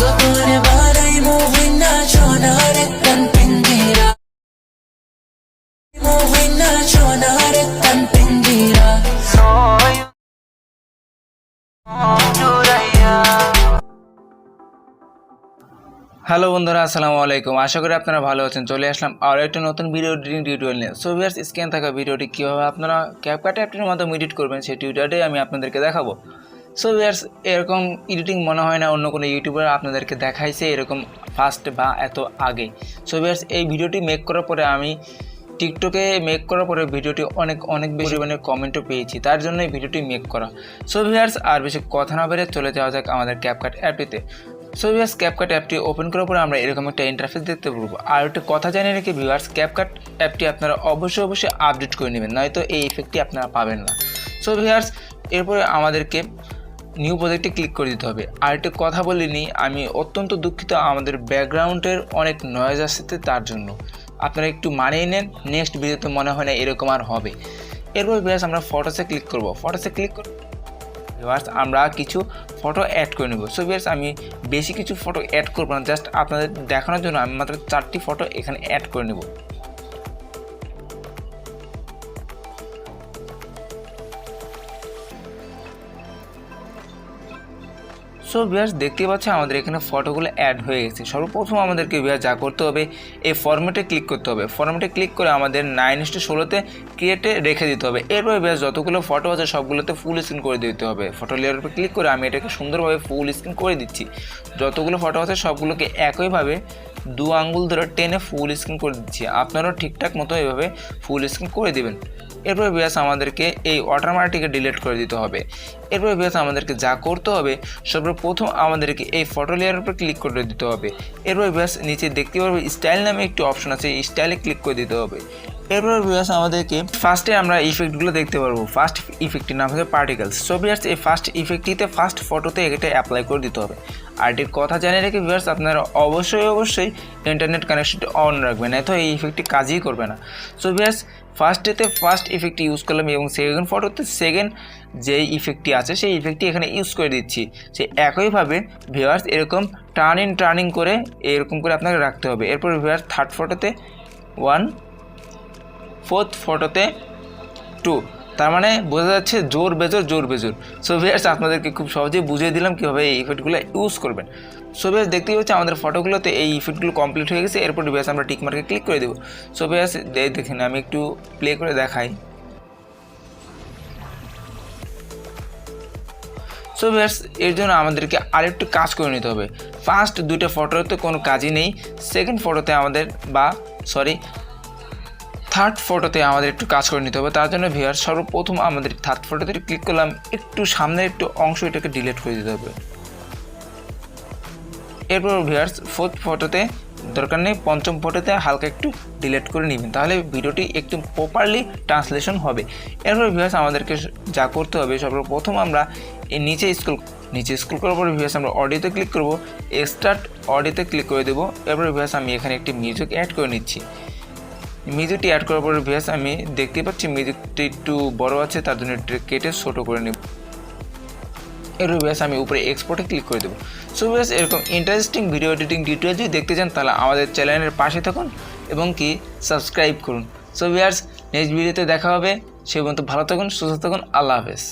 Hello বন্ধুরা, আসসালামু আলাইকুম। আশা করি আপনারা ভালো আছেন। চলে আসলাম আর একটা নতুন ভিডিও এডিটিং টিউটোরিয়াল নিয়ে। সো ভিউয়ার্স, স্ক্রিন থাকা ভিডিওটি কীভাবে আপনারা ক্যাপকাট অ্যাপটির মাধ্যমে এডিট করবেন সেই টিউটোরিয়ালটাই আমি আপনাদেরকে দেখাবো। সো ভিউয়ার্স, এরকম এডিটিং মনে হয় না অন্য কোনো ইউটিউবার আপনাদেরকে দেখাইছে এরকম ফাস্ট বা এত আগে। সো ভিউয়ার্স, এই ভিডিওটি মেক করার পরে আমি টিকটকে মেক করার পরে ভিডিওটি অনেক বেশি পরিমাণে কমেন্টও পেয়েছি, তার জন্য এই ভিডিওটি মেক করা। সো ভিউয়ার্স, আর বেশি কথা না বেরিয়ে চলে যাওয়া যাক আমাদের ক্যাপকাট অ্যাপটিতে। সো ভিউয়ার্স, ক্যাপকাট অ্যাপটি ওপেন করার পরে আমরা এরকম একটা ইন্টারফেস দেখতে পারবো। আর একটা কথা জানিয়ে রেখে ভিউয়ার্স, ক্যাপকাট অ্যাপটি আপনারা অবশ্যই আপডেট করে নেবেন, নয়তো এই ইফেক্টটি আপনারা পাবেন না। সো ভিউয়ার্স, এরপরে আমাদেরকে নিউ প্রজেক্টে ক্লিক করে দিতে হবে। আর একটা কথা বলিনি, আমি অত্যন্ত দুঃখিত, আমাদের ব্যাকগ্রাউন্ডের অনেক নয়েজ আসছে, তার জন্য আপনারা একটু মানিয়ে নেন। নেক্সট ভিডিওতে মনে হয় না এরকম আর হবে। এরপর ভিউয়ার্স আমরা ফটোসে ক্লিক করব। ফটোসে ক্লিক করে ভিউয়ার্স আমরা কিছু ফটো অ্যাড করে নেব। সো ভিউয়ার্স, আমি বেশি কিছু ফটো অ্যাড করবো না, জাস্ট আপনাদের দেখানোর জন্য আমি মাত্র 4টি ফটো এখানে অ্যাড করে নেব। সো ভিউয়ার্স, দেখতে পাচ্ছেন আমাদের এখানে ফটোগুলো অ্যাড হয়ে গেছে। সর্বপ্রথম আমাদেরকে ভিউয়ার্স যা করতে হবে, এই ফরম্যাটে ক্লিক করতে হবে। ফরম্যাটে ক্লিক করে আমাদের 9:16 ক্রিয়েটে রেখে দিতে হবে। এরপর ভিউয়ার্স যতগুলো ফটো আছে সবগুলোতে ফুল স্ক্রিন করে দিতে হবে। ফটো লেয়ারের উপর ক্লিক করে আমি এটাকে সুন্দরভাবে ফুল স্ক্রিন করে দিচ্ছি। যতগুলো ফটো আছে সবগুলোকে একইভাবে 2 আঙ্গুল ধরে টেনে ফুল স্ক্রিন করে দিচ্ছি। আপনারাও ঠিকঠাক মতো এভাবে ফুল স্ক্রিন করে দিবেন। এরপর ভিউয়ার্স আমাদেরকে এই ওয়াটারমার্কটিকে ডিলিট করে দিতে হবে। এরপর ভিউয়ার্স আমাদেরকে যা করতে হবে, সর্বপ্রথম আমাদেরকে এই ফটো লেয়ারের উপর ক্লিক করে দিতে হবে। এরপর ভিউয়ার্স নিচে দেখতে পারবে স্টাইল নামে একটি অপশন আছে, এই স্টাইলে ক্লিক করে দিতে হবে। এরপর ভিউয়ার্স আমাদেরকে ফার্স্টে আমরা ইফেক্টগুলো দেখতে পারবো। ফার্স্ট ইফেক্টটির নাম হচ্ছে পার্টিকেলস। সো ভিউয়ার্স, এই ফার্স্ট ইফেক্টটিতে ফার্স্ট ফটোতে এটা অ্যাপ্লাই করে দিতে হবে। আর এটির কথা জানিয়ে রেখে ভিউয়ার্স আপনারা অবশ্যই ইন্টারনেট কানেকশনটি অন রাখবেন, নয়তো এই ইফেক্টটি কাজই করবে না। সো ভিউয়ার্স, ফার্স্টেতে ফার্স্ট ইফেক্টটি ইউজ করলাম এবং সেকেন্ড ফটোতে সেকেন্ড যে ইফেক্টটি আছে সেই ইফেক্টটি এখানে ইউজ করে দিচ্ছি। সেই একইভাবে ভিউয়ার্স এরকম টার্নিং করে এরকম করে আপনাকে রাখতে হবে। এরপর ভিউয়ার্স থার্ড ফটোতে 1, ফোর্থ ফটোতে 2, তার মানে বোঝা যাচ্ছে জোর বেজোর। সো ভিউয়ার্স, আপনাদেরকে খুব সহজেই বুঝিয়ে দিলাম কীভাবে এই ইফেক্টগুলো ইউজ করবেন। সো ভিউয়ার্স, দেখতেই হচ্ছে আমাদের ফটোগুলোতে এই ইফেক্টগুলো কমপ্লিট হয়ে গেছে। এরপর ভিউয়ার্স আমরা টিক মার্কে ক্লিক করে দেবো। সো ভিউয়ার্স দেখেন, আমি একটু প্লে করে দেখাই। সো ভিউয়ার্স, এর জন্য আমাদেরকে আরেকটু কাজ করে নিতে হবে। ফার্স্ট 2টা ফটোতে কোনো কাজই নেই, সেকেন্ড ফটোতে আমাদের থার্ড ফটোতে আমাদের একটু কাজ করে নিতে হবে। তার জন্য ভিউয়ার্স সর্বপ্রথম আমাদের থার্ড ফটোতে ক্লিক করলাম, একটু সামনের একটু অংশ এটাকে ডিলিট করে দিতে হবে। এরপর ভিউয়ার্স ফোর্থ ফটোতে দরকার নেই, পঞ্চম ফটোতে হালকা একটু ডিলিট করে নেবেন, তাহলে ভিডিওটি একটু প্রপারলি ট্রান্সলেশন হবে। এরপর ভিউয়ার্স আমাদেরকে যা করতে হবে, সর্বপ্রথম আমরা এই নিচে স্ক্রল করার পরে ভিউয়ার্স আমরা অডিওতে ক্লিক করব, এক্সট্রাক্ট অডিওতে ক্লিক করে দেবো। এরপর ভিউয়ার্স আমি এখানে একটি মিউজিক অ্যাড করে নিচ্ছি। মিউজিকটি অ্যাড করার পরে ভিউয়ার্স আমি দেখতে পাচ্ছি মিউজিকটি একটু বড় আছে, তার জন্য একটু কেটে ছোট করে নেব। এরপর ভিউয়ার্স আমি উপরে এক্সপোর্টে ক্লিক করে দেবো। সো ভিউয়ার্স, এরকম ইন্টারেস্টিং ভিডিও এডিটিং টিউটোরিয়াল যদি দেখতে চান তাহলে আমাদের চ্যানেলের পাশে থাকুন এবং সাবস্ক্রাইব করুন। সো ভিউয়ার্স, নেক্সট ভিডিওতে দেখা হবে। সে পর্যন্ত ভালো থাকুন, সুস্থ থাকুন। আল্লাহ হাফেজ।